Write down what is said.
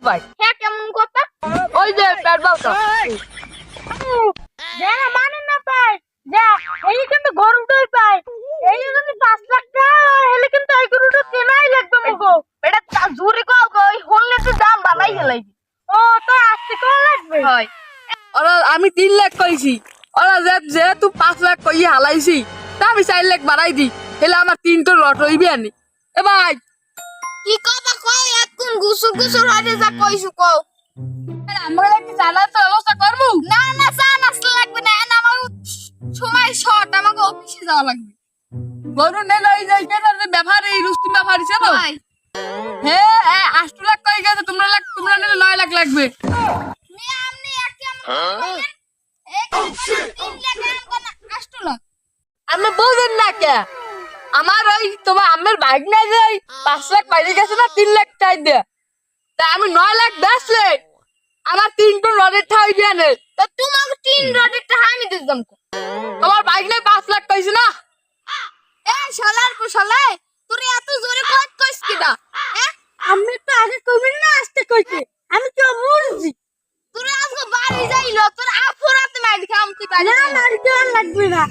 পাই। হ্যাঁ কেমন কথা? ওই যে পেট্রোলটা যে না মানে না পাই যা এই কিন্তু গরুটাই পাই এই যদি 5 লাখ টাকা হয় হেলে কিন্তু এই গরুটা কেনাই লাগবে মগো। এটা জুরি কও কই হললে তো দাম বাড়াই গেলাই। ও তো আসতে কোন লাগবে হয় ওরা আমি 3 লাখ কইছি, ওরা যেহেতু 5 লাখ কই হালাইছি তা আমি 4 লাখ বাড়াই দি, হেলে আমার 3টো লট হইবে আনি। এ ভাই কি কথা কই এখন গুসু গুসু হইতে যা কইছু কও। আমরা কি জানার তো ব্যবস্থা করবো? না না চা নাস্তা লাগবে না না আমার সময় শর্ট আমাকে অফিসে যাওয়া লাগবে। গরু নে লই যাই কেন রে ব্যাপার এই রুস্তুম ব্যাপার ছিল। ভাই হ্যাঁ 8 লাখ কই গেছে, তোমরা নিলে 9 লাখ লাগবে। মে আমনে এক কেমন এক 3 লাখ এমন কোন 8 লাখ আমি বুঝেন না কে আমার ওই তোমার আমের বাইক না যে 5 লাখ পাইলে গেছে না 3 লাখ চাই দে, তা আমি 9 লাখ বেচলে আমার 3টো লটের ঠাই দিয়ে নে। তো তোমাকে 3 রডের টাকা আমি দিতাম তোমার বাইক নাই 5 লাখ পাইছে না। এ শালার পর শালাই তুই এত জোরে কত কইছ কিডা আমি তো আগে কইবি না আসতে কইতে আমি তো মুরজি তুই আজকে বাড়ি যাইলো তোর আফরাতে মাইর খাম তুই বাড়ি না মার দেওয়ার লাগবে না